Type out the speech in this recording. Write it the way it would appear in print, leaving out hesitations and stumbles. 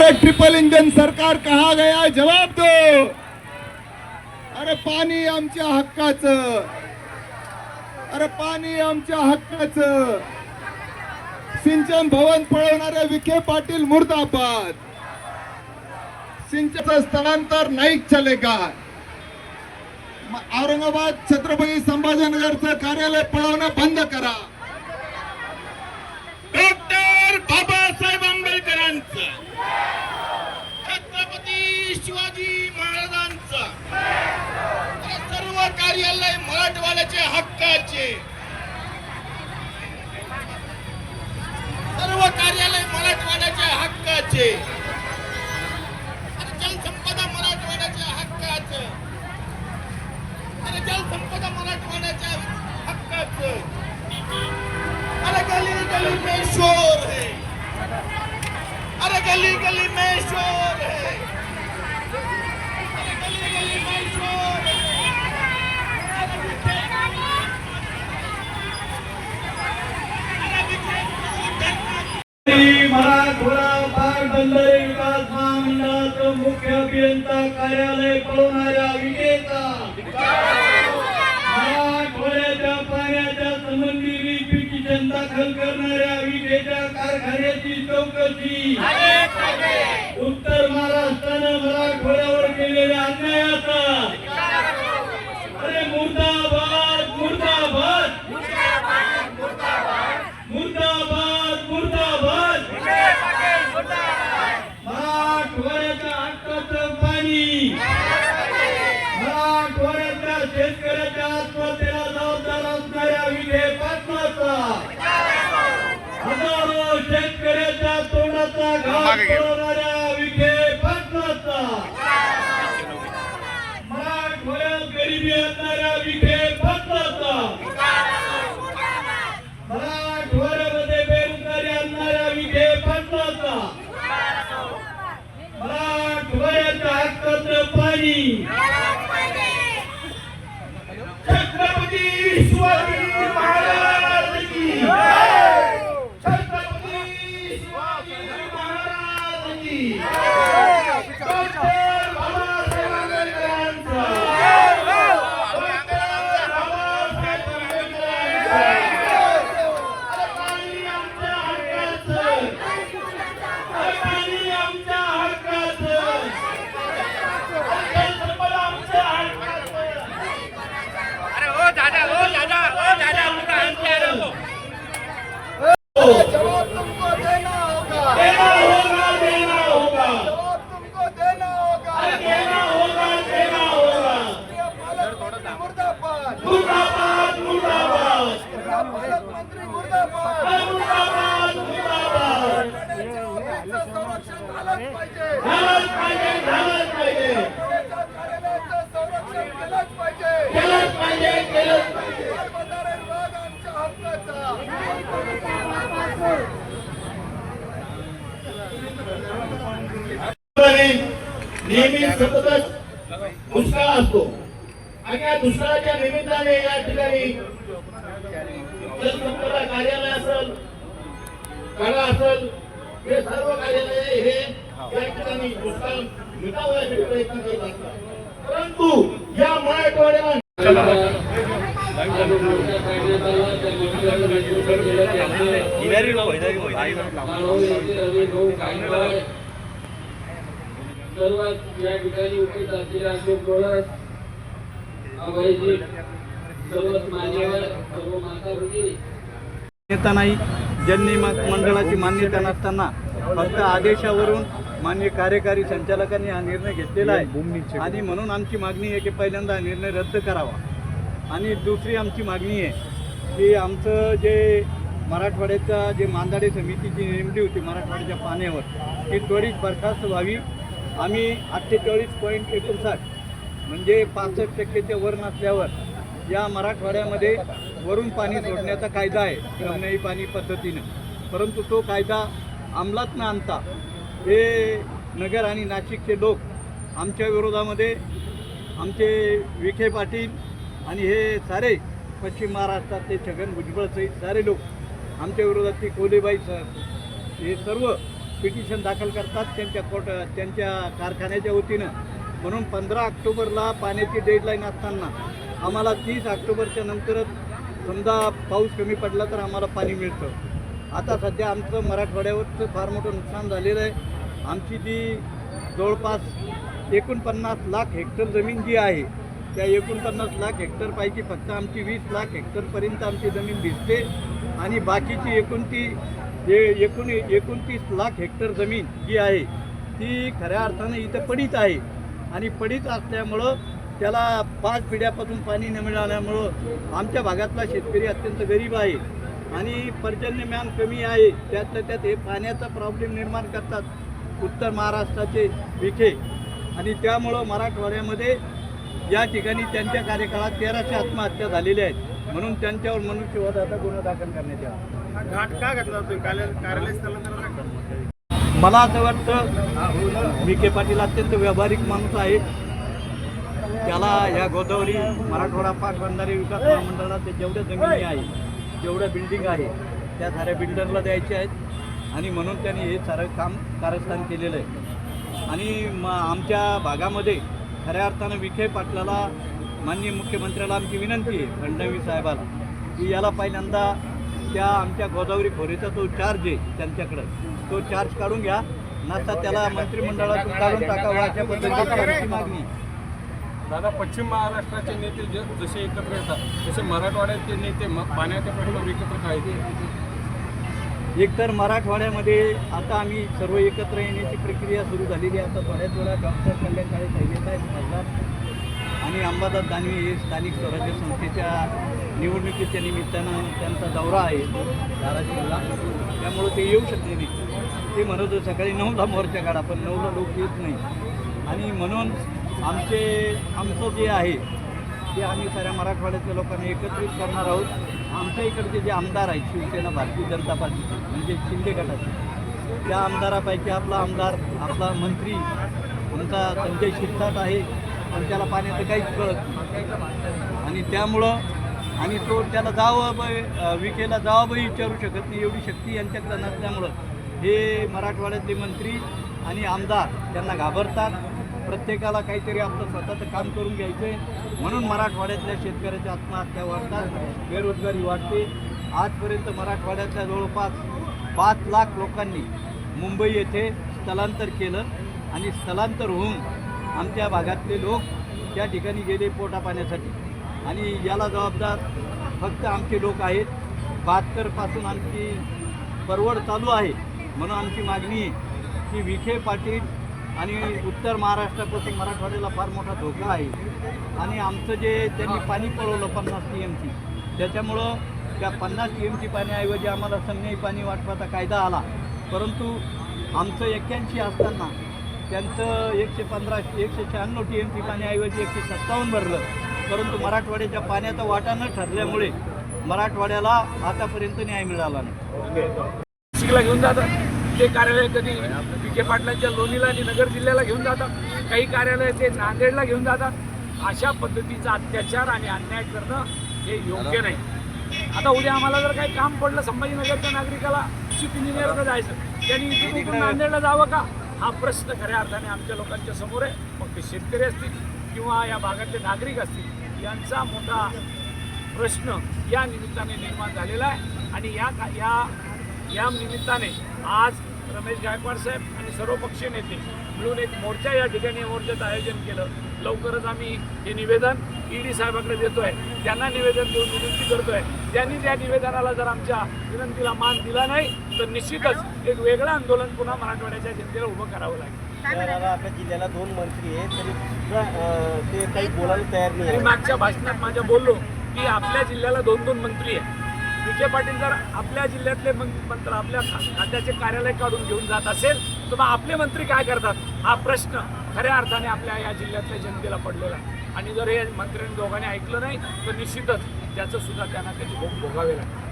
अरे triple engine सरकार कहा गया, जवाब दो। अरे पाणी आमच्या हक्काचं, अरे पाणी आमच्या हक्काचं। सिंचन भवन पळवणारे विखे पाटील मुर्दाबाद। सिंचनाचं स्थलांतर नाही चलेगा। औरंगाबाद छत्रपती संभाजीनगरचं कार्यालय पळवणं बंद करा। डॉक्टर बाबासाहेब आंबेडकरांचं, छत्रपती शिवाजी महाराजांचं सर्व कार्यालय मराठवाड्याचे हक्काचे, सर्व कार्यालय मराठवाड्याच्या हक्काचे, जलसंपदा मराठवाड्याच्या हक्काचं, जलसंपदा मराठवाड्याच्या हक्काचं। अरे गली गली में शोर है, अरे गली गली में शोर है, अरे गली गली में शोर है। मराठवाडा पाटबंधारे विकास महामंडळाचं मुख्य अभियंता कार्यालय पळवणाऱ्या विखेचा, मराठवाड्याच्या पाण्याच्या संबंधी पिटिशन दाखल करणाऱ्या विखेच्या कारखान्याची चौकशी, उत्तर महाराष्ट्रानं मराठवाड्यावर केलेल्या अन्यायाचा अरे मुर्दाबाद मुर्दाबाद मुर्दाबाद मुर्दाबाद। मराठवाड्याच्या हक्काचं पाणी, मराठवाड्याच्या शेतकऱ्याच्या आत्महत्येला जबाबदार असणाऱ्या विखे पाटलाचा, हजारो शेतकऱ्याच्या तोंडाचा घास पळवणाऱ्या विखे पाटलाचा, मराठवाड्यात गरिबी आणणाऱ्या विखे पाटलाचा, मराठवाड्यामध्ये बेरोजगारी आणणाऱ्या विखे पाटलाचा, मराठवाड्याच्या हक्काचं पाणी, छत्रपती शिवाजी महाराज की जय, छत्रपती शिवाजी महाराज की जय, डॉक्टर बाबासाहेब आंबेडकरांचा, डॉक्टर बाबासाहेब आंबेडकरांचा। अरे पाणी आमच्या हक्काचं, अरे पाणी आमच्या हक्काचं, अरे जलसंपदा आमच्या हक्काचं। जवाब तुमको देना होगा, देना होगा, देना होगा, जवाब तुमको देना होगा, देना होगा, देना होगा। पालकमंत्री मुर्दाबाद, मुर्दाबाद मुर्दाबाद, पालकमंत्री मुर्दाबाद। मुर्दाबाद मुर्दाबाद। मराठवाड्याच्या संरक्षण झालंच पाहिजे, झालंच पाहिजे, झालंच पाहिजे, मराठवाड्याच्या कार्यालयाचं संरक्षण केलंच पाहिजे, केलंच पाहिजे, केलंच पाहिजे। पाटबंधारे विभाग आमच्या हक्काचा। नेहमी सतत दुष्काळ असतो आणि या दुष्काळाच्या निमित्ताने या ठिकाणी जलसंपदा कार्यालय असेल, कडा असेल, हे सर्व कार्यालय हे या ठिकाणी दुष्काळ मिटवण्यासाठी प्रयत्न करत असतात। परंतु या मराठवाड्याला सर्वात या ठिकाणी उपस्थित असलेले अशोक डोळस, अभयजी, सर्वच मान्यवर, सर्व माता भगिनी, नेता नाही, ज्यांनी मंडळाची मान्यता नसताना फक्त आदेशावरून मान्य कार्यकारी संचालकांनी हा निर्णय घेतलेला आहे आणि म्हणून आमची मागणी आहे की पहिल्यांदा हा निर्णय रद्द करावा। आणि दुसरी आमची मागणी आहे की आमचं जे मराठवाड्याचा जे मांदाडे समितीची नेमली होती मराठवाड्याच्या पाण्यावर ती त्वरित बरखास्त व्हावी। आम्ही 48.59 म्हणजे 65% वर नसल्यावर या मराठवाड्यामध्ये वरून पाणी सोडण्याचा कायदा आहे क्रमनेही पाणी पद्धतीनं, परंतु तो कायदा अंमलात न आणता हे नगर आणि नाशिकचे लोक आमच्या विरोधामध्ये आमचे विखे पाटील आणि हे सारे पश्चिम महाराष्ट्रातले छगन भुजबळ सहित सारे लोक आमच्या विरोधात ती कोलेबाई सर हे सर्व पिटिशन दाखल करतात त्यांच्या कारखान्याच्या वतीनं. म्हणून 15 ऑक्टोबरला पाण्याची डेडलाईन असताना आम्हाला 30 ऑक्टोबरच्या नंतरच समजा पाऊस कमी पडला तर आम्हाला पाणी मिळतं. आता सध्या आमचं मराठवाड्यावरचं फार मोठं नुकसान झालेलं आहे. आमची जी जवळपास 49 लाख हेक्टर जमीन जी आहे त्या 49 लाख हेक्टरपैकी फक्त आमची 20 लाख हेक्टरपर्यंत आमची जमीन दिसते आणि बाकीची 29 लाख हेक्टर जमीन जी आहे ती खऱ्या अर्थानं इथं पडीत आहे. आणि पडीत असल्यामुळं त्याला 5 पिढ्यापासून पाणी न मिळाल्यामुळं आमच्या भागातला शेतकरी अत्यंत गरीब आहे आणि पर्जन्यमान कमी आहे. त्यातलं त्यात हे पाण्याचा प्रॉब्लेम निर्माण करतात उत्तर महाराष्ट्राचे विखे. आणि त्यामुळं मराठवाड्यामध्ये या ठिकाणी त्यांच्या कार्यकाळात 1300 आत्महत्या झालेल्या आहेत. म्हणून त्यांच्यावर मनुष्यवधाचा गुन्हा दाखल करण्यात यावा. घाट का घातला होता कार्यालय स्थलांतर? मला असं वाटतं विखे पाटील अत्यंत व्यावहारिक माणूस आहे. त्याला या गोदावरी मराठवाडा पाटबंधारे विकास महामंडळात जेवढ्या जमिनी आहे जेवढ्या बिल्डिंग आहे त्या साऱ्या बिल्डरला द्यायच्या आहेत आणि म्हणून त्यांनी हे सारं काम कारस्थान केलेलं आहे. आणि आमच्या भागामध्ये खऱ्या अर्थानं विखे पाटलाला माननीय मुख्यमंत्र्याला आमची विनंती आहे फडणवीस साहेबाला की याला पहिल्यांदा त्या आमच्या गोदावरी खोरेचा जो चार्ज आहे त्यांच्याकडं तो चार्ज काढून घ्या, नसता त्याला मंत्रिमंडळातून काढून टाकावा अशा पद्धतीची मागणी. दादा, पश्चिम महाराष्ट्राचे नेते जसे एकत्र येतात तसे मराठवाड्याचे नेते पाण्याच्या प्रश्नावर एकत्र काय एकतर मराठवाड्यामध्ये आता आम्ही सर्व एकत्र येण्याची प्रक्रिया सुरू झालेली आहे. आता थोड्याच वेळा डॉक्टर कल्याण काळे साहेब आहेत खासदार आणि अंबादास दानवे हे स्थानिक स्वराज्य संस्थेच्या निवडणुकीच्या निमित्तानं त्यांचा दौरा आहे धाराशिवला, त्यामुळे ते येऊ शकले नाही. ते म्हणत होते सकाळी 9ला मोर्चा काढा, पण 9ला लोक येत नाही. आणि म्हणून आमचं जे आहे ते आम्ही साऱ्या मराठवाड्यातल्या लोकांना एकत्रित करणार आहोत. आमच्या इकडचे जे आमदार आहेत शिवसेना भारतीय जनता पार्टीचे म्हणजे शिंदे गटाचे त्या आमदारापैकी आपला आमदार आपला मंत्री आमचा संजय शिरसाट आहे, पण त्याला पाण्याचं काहीच कळत नाही. आणि त्यामुळं आणि तो त्याला विखेला जबाबही विचारू शकत नाही एवढी शक्ती यांच्याकडे नसल्यामुळं हे मराठवाड्यातले मंत्री आणि आमदार त्यांना घाबरतात. प्रत्येकाला काहीतरी आपलं स्वतःचं काम करून घ्यायचं आहे म्हणून मराठवाड्यातल्या शेतकऱ्याच्या आत्महत्या वाढतात, बेरोजगारी वाढते. आजपर्यंत मराठवाड्यातल्या जवळपास 5 लाख लोकांनी मुंबई येथे स्थलांतर केलं आणि स्थलांतर होऊन आमच्या भागातले लोक त्या ठिकाणी गेले पोटापाण्यासाठी. आणि याला जबाबदार फक्त आमचे लोक आहेत. 72पासून आमची परवड चालू आहे. म्हणून आमची मागणी आहे की विखे पाटील आणि उत्तर महाराष्ट्रापासून मराठवाड्याला फार मोठा धोका आहे. आणि आमचं जे त्यांनी पाणी पळवलं 50 TMC त्याच्यामुळं त्या 50 TMC पाण्याऐवजी आम्हाला समन्यायी पाणी वाटपाचा कायदा आला. परंतु आमचं 81 असताना त्यांचं 196 TMC पाण्याऐवजी 157 भरलं. परंतु मराठवाड्याच्या पाण्याचा वाटा न ठरल्यामुळे मराठवाड्याला आतापर्यंत न्याय मिळाला नाही. नाशिकला घेऊन जातात ते कार्यालय, कधी विखे पाटलांच्या लोणीला आणि नगर जिल्ह्याला घेऊन जातात, काही कार्यालय ते नांदेडला घेऊन जातात. अशा पद्धतीचा अत्याचार आणि अन्याय करणं हे योग्य नाही. आता उद्या आम्हाला जर काही काम पडलं संभाजीनगरच्या नागरिकाला चीफ इंजिनियरकडे जायचं, त्यांनी इथे नांदेडला जावं का हा प्रश्न खऱ्या अर्थाने आमच्या लोकांच्या समोर आहे. मग ते शेतकरी असतील किंवा या भागातले नागरिक असतील यांचा मोठा प्रश्न या निमित्ताने निर्माण झालेला आहे. आणि या निमित्ताने आज रमेश गायकवाड साहेब आणि सर्वपक्षीय नेते मिळून एक मोर्चा या ठिकाणी मोर्चाचं आयोजन केलं. लवकरच आम्ही हे निवेदन ED साहेबांकडे देतोय, त्यांना निवेदन देऊन विनंती करतोय. त्यांनी त्या निवेदनाला जर आमच्या विनंतीला मान दिला नाही तर निश्चितच एक वेगळं आंदोलन पुन्हा मराठवाड्याच्या जनतेला उभं करावं लागेल. आपल्या जिल्ह्याला 2 मंत्री आहेत तरी ते काही बोलायला तयार नाही. मी मागच्या भाषणात माझ्या बोललो की आपल्या जिल्ह्याला 2 मंत्री आहेत. विखे पाटील जर आपल्या जिल्ह्यातले मंत्री आपल्या खात्याचे कार्यालय काढून घेऊन जात असेल तर मग आपले मंत्री काय करतात हा प्रश्न खऱ्या अर्थाने आपल्या या जिल्ह्यातल्या जनतेला पडलेला आहे. आणि जर हे मंत्र्यांनी दोघांनी ऐकलं नाही तर निश्चितच त्याचं सुद्धा त्यांना त्याची भोग भोगावे लागेल.